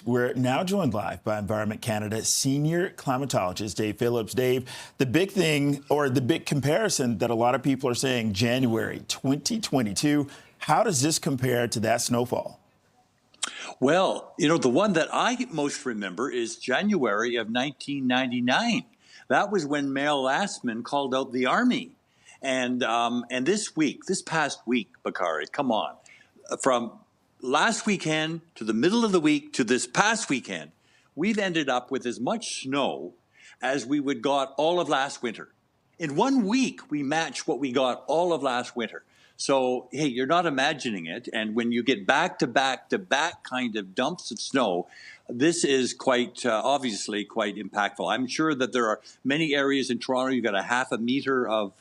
We're now joined live by Environment Canada senior climatologist Dave Phillips. Dave, the big thing or the big comparison that a lot of people are saying, January 2022, how does this compare to that snowfall? Well, the one that I most remember is January of 1999. That was when Mayo Lastman called out the Army. And this past week, Bakari, come on, from last weekend to the middle of the week to this past weekend, we've ended up with as much snow as we would got all of last winter. In 1 week, we match what we got all of last winter. So, hey, you're not imagining it. And when you get back to back to back kind of dumps of snow, this is quite obviously quite impactful. I'm sure that there are many areas in Toronto. You've got a half a meter of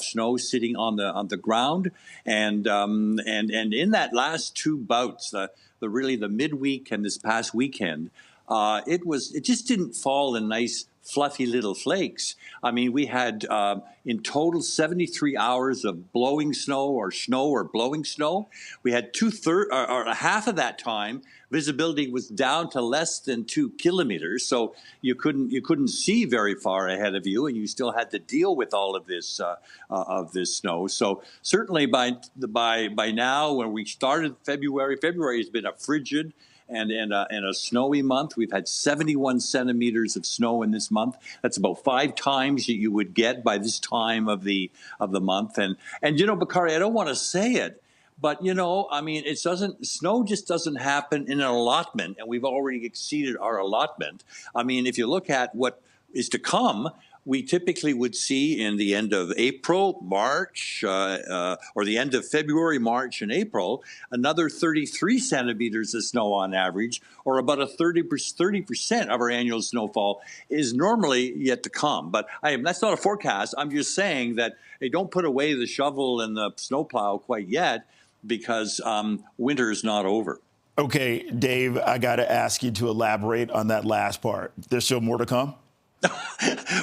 snow sitting on the ground, and in that last two bouts, the midweek and this past weekend, it just didn't fall in nice fluffy little flakes. I mean, we had in total 73 hours of blowing snow or blowing snow. We had half of that time visibility was down to less than 2 kilometers, so you couldn't see very far ahead of you, and you still had to deal with all of this snow. So certainly by now, when we started February has been a frigid and a snowy month. We've had 71 centimeters of snow in this month. That's about 5 times that you would get by this time of the month. And Bakari, I don't want to say it, but I mean, snow just doesn't happen in an allotment, and we've already exceeded our allotment. I mean, if you look at what is to come, we typically would see in the end of April, March, or the end of February, March, and April, another 33 centimeters of snow on average, or about a 30% of our annual snowfall is normally yet to come. But that's not a forecast. I'm just saying that they don't put away the shovel and the snowplow quite yet, because winter is not over. Okay, Dave, I got to ask you to elaborate on that last part. There's still more to come?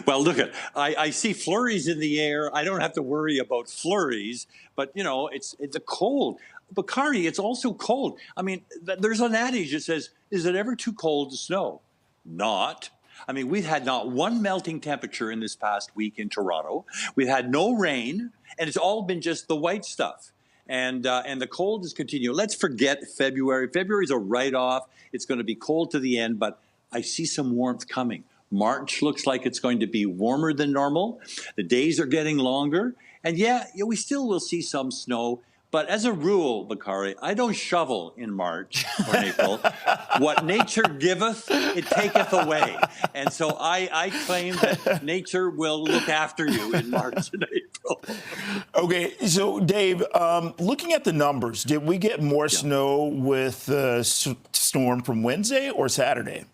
Well, look, I see flurries in the air. I don't have to worry about flurries, but it's a cold. Bakari, it's also cold. I mean, there's an adage that says, "Is it ever too cold to snow?" Not. I mean, we've had not one melting temperature in this past week in Toronto. We've had no rain, and it's all been just the white stuff. And the cold is continuing. Let's forget February. February's a write-off. It's going to be cold to the end, but I see some warmth coming. March looks like it's going to be warmer than normal. The days are getting longer. And we still will see some snow. But as a rule, Bakari, I don't shovel in March or April. What nature giveth, it taketh away. And so I claim that nature will look after you in March and April. Okay, so Dave, looking at the numbers, did we get more snow with the storm from Wednesday or Saturday?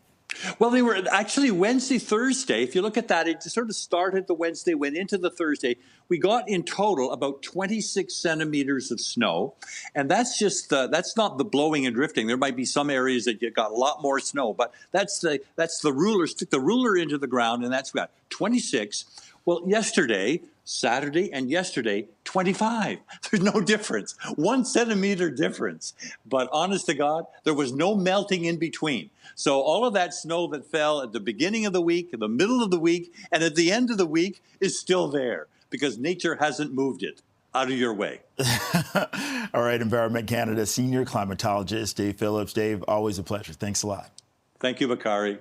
Well, they were actually Wednesday, Thursday. If you look at that, it sort of started the Wednesday, went into the Thursday. We got in total about 26 centimeters of snow. And that's just that's not the blowing and drifting. There might be some areas that you got a lot more snow, but that's the ruler. Stick the ruler into the ground, and that's got 26. Well, yesterday, Saturday, and yesterday, 25. There's no difference. 1 centimeter difference. But honest to God, there was no melting in between. So all of that snow that fell at the beginning of the week, in the middle of the week, and at the end of the week is still there, because nature hasn't moved it out of your way. All right, Environment Canada senior climatologist Dave Phillips. Dave, always a pleasure. Thanks a lot. Thank you, Bakari.